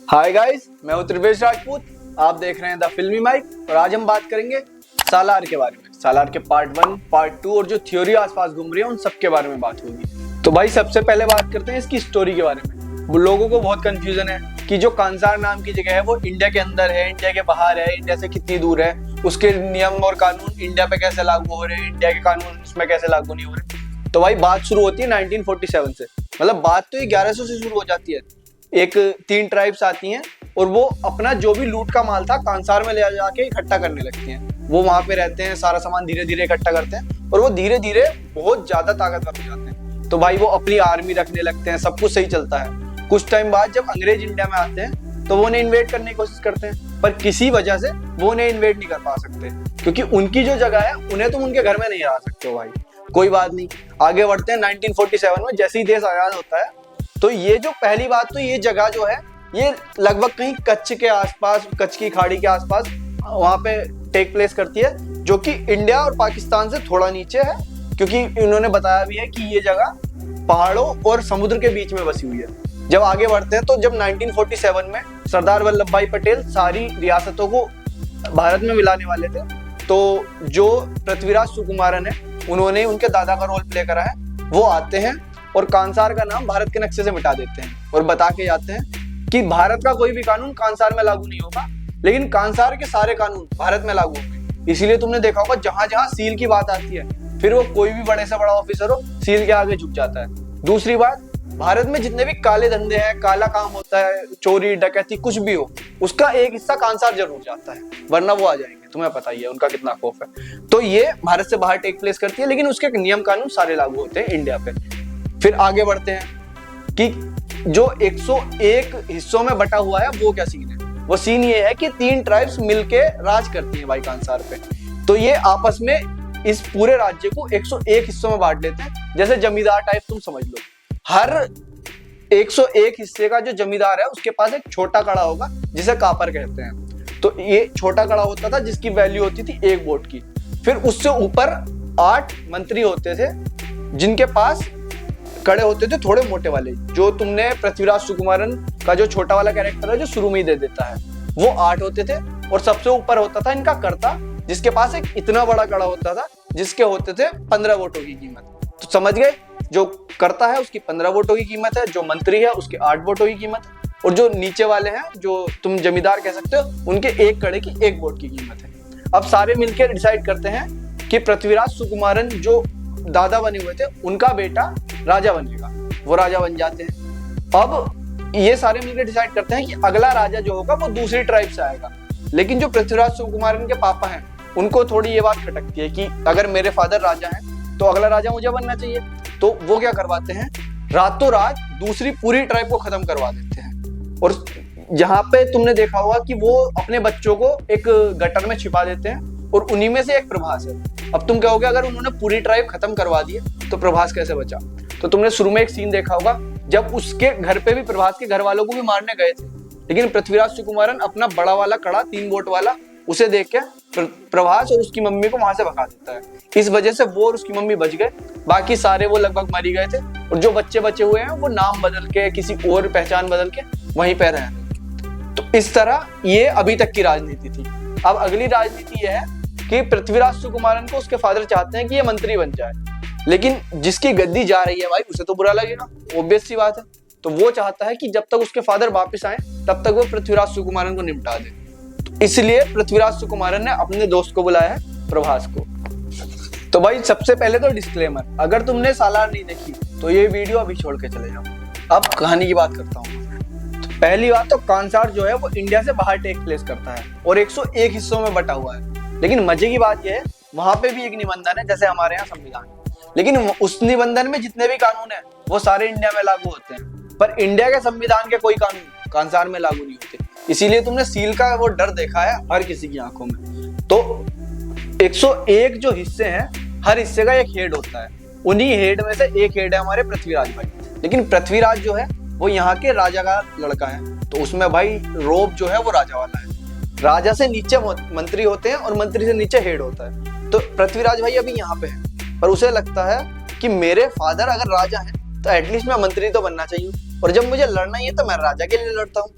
Hi guys, मैं हूं त्रिवेश राजपूत। आप देख रहे हैं द फिल्मी माइक और आज हम बात करेंगे सालार के बारे में। सालार के पार्ट 1, पार्ट 2 और जो थ्योरी आसपास घूम रही है उन सब के बारे में बात होगी। तो भाई सबसे पहले बात करते हैं इसकी स्टोरी के बारे में। वो लोगों को बहुत कंफ्यूजन है कि जो कांसार नाम की जगह है वो इंडिया के अंदर है, इंडिया के बाहर है, इंडिया से कितनी दूर है, उसके नियम और कानून इंडिया पे कैसे लागू हो रहे हैं, इंडिया के कानून उसमें कैसे लागू नहीं हो रहे। तो भाई बात शुरू होती है 1947 से। मतलब बात तो 1100 से शुरू हो जाती है। एक 3 ट्राइब्स आती हैं और वो अपना जो भी लूट का माल था कांसार में ले जाके इकट्ठा करने लगती हैं। वो वहां पे रहते हैं, सारा सामान धीरे धीरे इकट्ठा करते हैं और वो धीरे धीरे बहुत ज्यादा ताकतवर हो जाते हैं। तो भाई वो अपनी आर्मी रखने लगते हैं, सब कुछ सही चलता है। कुछ टाइम बाद जब अंग्रेज इंडिया में आते हैं तो वो उन्हें इन्वेड करने की कोशिश करते हैं, पर किसी वजह से वो उन्हें इन्वेड नहीं कर पा सकते क्योंकि उनकी जो जगह है उन्हें तुम उनके घर में नहीं आ सकते हो। भाई कोई बात नहीं, आगे बढ़ते हैं। 1947 में जैसे ही देश आजाद होता है तो ये जो पहली बात तो ये जगह जो है ये लगभग कहीं कच्छ के आसपास, कच्छ की खाड़ी के आसपास वहां पे टेक प्लेस करती है, जो कि इंडिया और पाकिस्तान से थोड़ा नीचे है क्योंकि इन्होंने बताया भी है कि ये जगह पहाड़ों और समुद्र के बीच में बसी हुई है। जब आगे बढ़ते हैं तो जब 1947 में सरदार वल्लभ भाई पटेल सारी रियासतों को भारत में मिलाने वाले थे तो जो पृथ्वीराज सुकुमारन है उन्होंने उनके दादा का रोल प्ले करा है। वो आते हैं और कांसार का नाम भारत के नक्शे से मिटा देते हैं और बता के जाते हैं कि भारत का कोई भी कानून कांसार में लागू नहीं होगा, लेकिन कांसार के सारे कानून भारत में लागू होंगे। इसीलिए तुमने देखा होगा जहां जहां सील की बात आती है फिर वो कोई भी बड़े से बड़ा ऑफिसर हो सील के आगे झुक जाता है। दूसरी बात, भारत में जितने भी काले धंधे हैं, काला काम होता है, चोरी डकैती कुछ भी हो, उसका एक हिस्सा कांसार जरूर जाता है, वरना वो आ जाएंगे। तुम्हें पता ही है उनका कितना खौफ है। तो ये भारत से बाहर टेक प्लेस करती है, लेकिन उसके नियम कानून सारे लागू होते हैं इंडिया पे। फिर आगे बढ़ते हैं कि जो 101 हिस्सों में बटा हुआ है वो क्या सीन है। वो सीन ये है कि 3 ट्राइब्स मिलके राज करती हैं भाई कांसार पे। तो ये आपस में इस पूरे राज्य को 101 हिस्सों में बांट लेते हैं, जैसे जमींदार टाइप तुम समझ लो। हर 101 हिस्से का जो जमींदार है उसके पास एक छोटा कड़ा होगा जिसे कापर कहते हैं। तो ये छोटा कड़ा होता था जिसकी वैल्यू होती थी 1 वोट की। फिर उससे ऊपर 8 मंत्री होते थे जिनके पास कड़े होते थे थोड़े मोटे वाले, जो तुमने पृथ्वीराज सुकुमारन का जो छोटा वाला कैरेक्टर है जो शुरू में ही दे देता है, वो 8 होते थे। और सबसे ऊपर होता था इनका कर्ता, जिसके पास एक इतना बड़ा कड़ा होता था जिसके होते थे 15 वोटों की कीमत। तो समझ गए, जो कर्ता है उसकी 15 वोटों की कीमत है, जो मंत्री है उसके 8 वोटों की कीमत है, और जो नीचे वाले हैं जो तुम जमींदार कह सकते हो उनके एक कड़े की 1 वोट की कीमत है। अब सारे मिलकर डिसाइड करते हैं कि पृथ्वीराज सुकुमारन जो दादा बने हुए थे उनका बेटा राजा बनेगा। वो राजा बन जाते हैं। अब ये सारे मिलकर डिसाइड करते हैं कि अगला राजा जो होगा वो दूसरी ट्राइब से आएगा। लेकिन जो पृथ्वीराज सुकुमारन के पापा हैं उनको थोड़ी ये बात खटकती है कि अगर मेरे फादर राजा हैं तो अगला राजा मुझे बनना चाहिए। तो वो क्या करवाते हैं, रातों रात दूसरी पूरी ट्राइब को खत्म करवा देते हैं। और जहां पे तुमने देखा होगा कि वो अपने बच्चों को एक गटर में छिपा देते हैं और उन्हीं में से एक प्रभास है। अब तुम कहोगे अगर उन्होंने पूरी ट्राइब खत्म करवा दी तो प्रभास कैसे बचा। तो तुमने शुरू में एक सीन देखा होगा जब उसके घर पे भी प्रभास के घर वालों को भी मारने गए थे, लेकिन पृथ्वीराज सुकुमारन अपना बड़ा वाला कड़ा 3 वोट वाला उसे देख के प्रभास और उसकी मम्मी को वहां से भगा देता है। इस वजह से वो और उसकी मम्मी बच गए, बाकी सारे वो लगभग मरी गए थे। और जो बच्चे बचे हुए हैं वो नाम बदल के, किसी और पहचान बदल के वहीं पे रहे। तो इस तरह ये अभी तक की राजनीति थी। अब अगली राजनीति ये है कि पृथ्वीराज सुकुमारन को उसके फादर चाहते हैं कि ये मंत्री बन जाए, लेकिन जिसकी गद्दी जा रही है भाई उसे तो बुरा लगेगा, ऑब्वियस सी बात है। तो वो चाहता है कि जब तक उसके फादर वापस आए तब तक वो पृथ्वीराज सुकुमारन को निपटा दे। तो इसलिए पृथ्वीराज सुकुमारन ने अपने दोस्त को बुलाया है, प्रभास को। तो भाई सबसे पहले तो डिस्क्लेमर, अगर तुमने सालार नहीं देखी तो ये वीडियो अभी छोड़ के चले जाओ। अब कहानी की बात करता हूँ। तो पहली बात तो कांसार जो है वो इंडिया से बाहर टेक प्लेस करता है और 101 हिस्सों में बटा हुआ है। लेकिन मजे की बात यह है वहां पे भी एक निबंधन है जैसे हमारे यहाँ संविधान, लेकिन उस निबंधन में जितने भी कानून है वो सारे इंडिया में लागू होते हैं, पर इंडिया के संविधान के कोई कानून कांसार में लागू नहीं होते। इसीलिए तुमने सील का वो डर देखा है हर किसी की आंखों में। तो 101 जो हिस्से हैं हर हिस्से का एक हेड होता है, उन्हीं हेड में से एक हेड है हमारे पृथ्वीराज भाई। लेकिन पृथ्वीराज जो है वो यहाँ के राजा का लड़का है, तो उसमें भाई रोब जो है वो राजा वाला है। राजा से नीचे मंत्री होते हैं और मंत्री से नीचे हेड होता है। तो पृथ्वीराज भाई अभी यहाँ पे है, पर उसे लगता है कि मेरे फादर अगर राजा हैं तो एटलीस्ट मैं मंत्री तो बनना चाहिए, और जब मुझे लड़ना ही है तो मैं राजा के लिए लड़ता हूँ।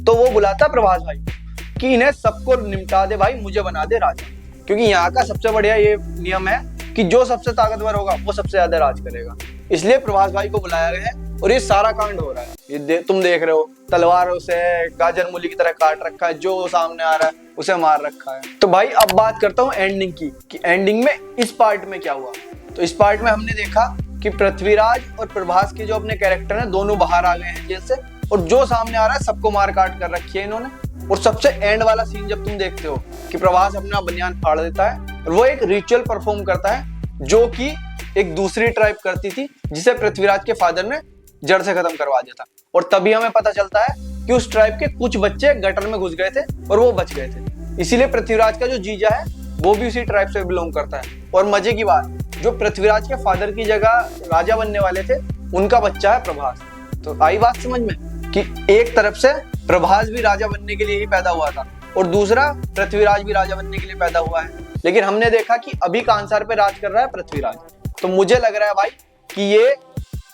तो वो बुलाता प्रभास भाई को कि इन्हें सबको निपटा दे भाई, मुझे बना दे राजा। क्योंकि यहाँ का सबसे बढ़िया ये नियम है कि जो सबसे ताकतवर होगा वो सबसे ज्यादा राज करेगा। इसलिए प्रभास भाई को बुलाया गया है और ये सारा कांड हो रहा है। तुम देख रहे हो तलवारों से गाजर मूली की तरह काट रखा है, जो सामने आ रहा है उसे मार रखा है। तो भाई अब बात करता हूँ एंडिंग की, कि एंडिंग में इस पार्ट में क्या हुआ। तो इस पार्ट में हमने देखा कि पृथ्वीराज और प्रभास के जो अपने कैरेक्टर हैं दोनों बाहर आ गए हैं जेल से, और जो सामने आ रहा है सबको मार काट कर रखी है इन्होंने। और सबसे एंड वाला सीन जब तुम देखते हो कि प्रभास अपना बनियान फाड़ देता है और वो एक रिचुअल परफॉर्म करता है जो कि एक दूसरी ट्राइब करती थी, जिसे पृथ्वीराज के फादर ने जड़ से खत्म करवा दिया था। और तभी हमें पता चलता है कि उस ट्राइब के कुछ बच्चे गटर में घुस गए थे और वो बच गए थे। इसीलिए पृथ्वीराज का जो जीजा है वो भी उसी ट्राइब से बिलोंग करता है। और मजे की बात, जो पृथ्वीराज के फादर की जगह राजा बनने वाले थे उनका बच्चा है प्रभास। तो आई बात समझ में कि एक तरफ से प्रभास भी राजा बनने के लिए ही पैदा हुआ था और दूसरा पृथ्वीराज भी राजा बनने के लिए पैदा हुआ है। लेकिन हमने देखा कि अभी कांसार पे राज कर रहा है पृथ्वीराज। तो मुझे लग रहा है भाई कि ये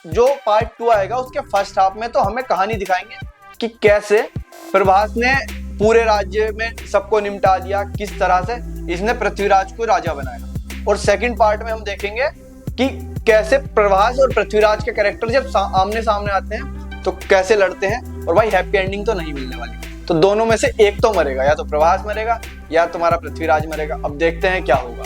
जो पार्ट 2 आएगा उसके फर्स्ट हाफ में तो हमें कहानी दिखाएंगे कि कैसे प्रभास ने पूरे राज्य में सबको निपटा दिया, किस तरह से इसने पृथ्वीराज को राजा बनाया। और सेकंड पार्ट में हम देखेंगे कि कैसे प्रभास और पृथ्वीराज के कैरेक्टर जब आमने सामने आते हैं तो कैसे लड़ते हैं। और भाई हैप्पी एंडिंग तो नहीं मिलने वाली, तो दोनों में से एक तो मरेगा, या तो प्रभास मरेगा या तुम्हारा पृथ्वीराज मरेगा। अब देखते हैं क्या होगा।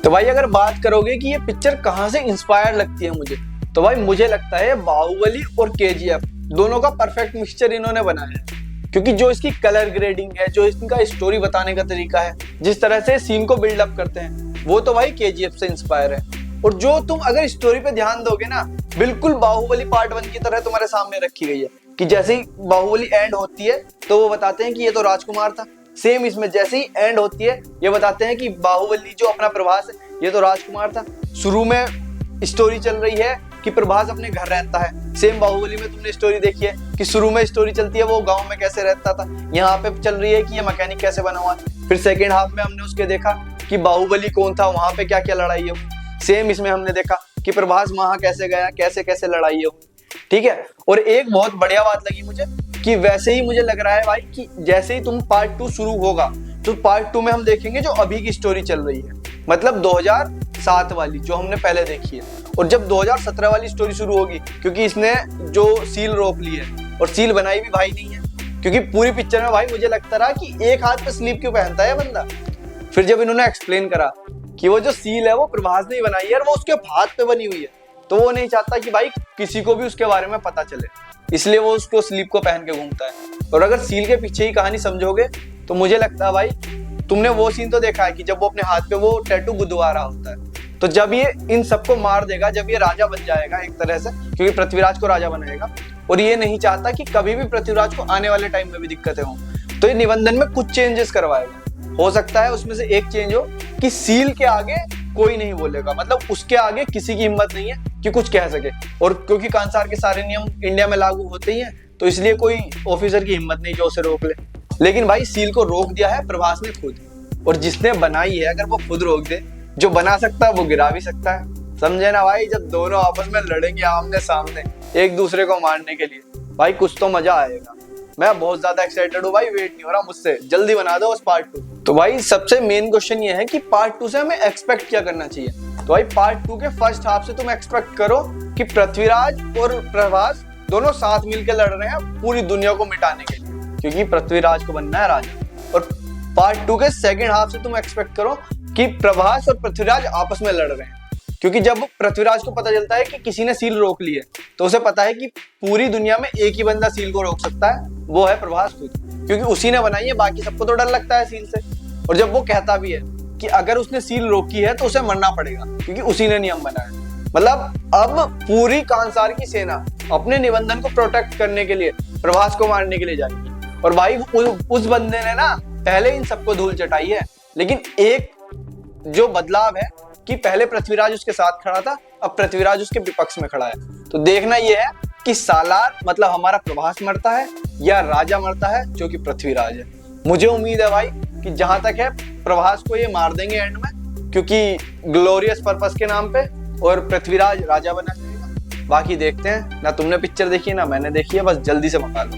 तो भाई अगर बात करोगे कि ये पिक्चर कहाँ से इंस्पायर लगती है मुझे, तो भाई मुझे लगता है बाहुबली और केजीएफ दोनों का परफेक्ट मिक्सचर इन्होंने बनाया है। क्योंकि जो इसकी कलर ग्रेडिंग है, जो इसका स्टोरी बताने का तरीका है, जिस तरह से सीन को बिल्डअप करते हैं, वो तो भाई केजीएफ से इंस्पायर है। और जो तुम अगर स्टोरी पे ध्यान दोगे ना, बिल्कुल बाहुबली पार्ट 1 की तरह तुम्हारे सामने रखी गई है। कि जैसे ही बाहुबली एंड होती है तो वो बताते हैं कि ये तो राजकुमार था। सेम इसमें जैसे ही एंड होती है ये बताते हैं कि बाहुबली जो अपना प्रभास है ये तो राजकुमार था। शुरू में स्टोरी चल रही है कि प्रभास अपने घर रहता है। सेम बाहुबली में तुमने स्टोरी देखी है कि शुरू में स्टोरी चलती है वो गांव में कैसे रहता था, यहाँ पे चल रही है कि ये मैकेनिक कैसे बना हुआ है। फिर सेकेंड हाफ में हमने उसके देखा कि बाहुबली कौन था, वहां पे क्या क्या लड़ाई है। सेम इसमें हमने देखा कि प्रभास वहां कैसे गया, कैसे कैसे लड़ाई है। ठीक है। और एक बहुत बढ़िया बात लगी मुझे कि वैसे ही मुझे लग रहा है भाई कि जैसे ही तुम पार्ट 2 शुरू होगा तो पार्ट 2 में हम देखेंगे जो अभी की स्टोरी चल रही है, मतलब 2007 वाली जो हमने पहले देखी है। और जब 2017 वाली स्टोरी शुरू होगी, क्योंकि इसने जो सील रोक ली है और सील बनाई भी भाई नहीं है, क्योंकि पूरी पिक्चर में भाई मुझे लगता रहा कि एक हाथ पे स्लीप क्यों पहनता है बंदा। फिर जब इन्होंने एक्सप्लेन करा कि वो जो सील है वो प्रभास ने बनाई है और वो उसके हाथ पे बनी हुई है, तो वो नहीं चाहता कि भाई किसी को भी उसके बारे में पता चले, इसलिए वो उसको स्लीप को पहन के घूमता है। और अगर सील के पीछे ही कहानी समझोगे तो मुझे लगता है भाई तुमने वो सीन तो देखा है कि जब वो अपने हाथ पे वो टैटू गुदवा रहा होता है, तो जब ये इन सबको मार देगा, जब ये राजा बन जाएगा एक तरह से, क्योंकि पृथ्वीराज को राजा बनाएगा और ये नहीं चाहता कि कभी भी पृथ्वीराज को आने वाले टाइम में भी दिक्कतें हों, तो ये निबंधन में कुछ चेंजेस करवाएगा। हो सकता है उसमें से एक चेंज हो कि सील के आगे कोई नहीं बोलेगा, मतलब उसके आगे किसी की हिम्मत नहीं है कि कुछ कह सके। और क्योंकि कांसार के सारे नियम इंडिया में लागू होते ही हैं, तो इसलिए कोई ऑफिसर की हिम्मत नहीं जो उसे रोक ले। लेकिन भाई सील को रोक दिया है प्रभास ने खुद, और जिसने बनाई है अगर वो खुद रोक दे, जो बना सकता है वो गिरा भी सकता है। समझे ना भाई, जब दोनों आपस में लड़ेंगे आमने सामने एक दूसरे को मारने के लिए, भाई कुछ तो मजा आएगा। मैं बहुत ज्यादा एक्साइटेड हूँ भाई, वेट नहीं हो रहा मुझसे, जल्दी बना दो उस पार्ट 2। तो भाई सबसे मेन क्वेश्चन ये है कि पार्ट 2 से हमें एक्सपेक्ट क्या करना चाहिए। तो भाई पार्ट 2 के फर्स्ट हाफ से तुम एक्सपेक्ट करो कि पृथ्वीराज और प्रभास दोनों साथ मिलकर लड़ रहे हैं पूरी दुनिया को मिटाने के लिए, क्योंकि पृथ्वीराज को बनना है राजा। और पार्ट 2 के सेकेंड हाफ से तुम एक्सपेक्ट करो कि प्रभास और पृथ्वीराज आपस में लड़ रहे हैं, क्योंकि जब पृथ्वीराज को पता चलता है कि किसी ने सील रोक ली है, तो उसे पता है कि पूरी दुनिया में एक ही बंदा सील को रोक सकता है, वो है प्रभास खुद, क्योंकि उसी ने बनाई है। बाकी सबको तो डर लगता है सील से। और जब वो कहता भी है कि अगर उसने सील रोकी है तो उसे मरना पड़ेगा, क्योंकि उसी ने नियम बनाया। मतलब अब पूरी कांसार की सेना अपने निबंधन को प्रोटेक्ट करने के लिए प्रभास को मारने के लिए जाएगी। और भाई उस बंदे ने ना पहले इन सबको धूल चटाई है, लेकिन एक जो बदलाव है कि पहले पृथ्वीराज उसके साथ खड़ा था, अब पृथ्वीराज उसके विपक्ष में खड़ा है। तो देखना यह है कि सालार मतलब हमारा प्रभास मरता है या राजा मरता है जो कि पृथ्वीराज है। मुझे उम्मीद है भाई कि जहां तक है प्रभास को ये मार देंगे एंड में, क्योंकि ग्लोरियस पर्पस के नाम पे, और पृथ्वीराज राजा बना जाएगा। बाकी देखते हैं ना, तुमने पिक्चर देखी है ना मैंने देखी है, बस जल्दी से मंगा लो।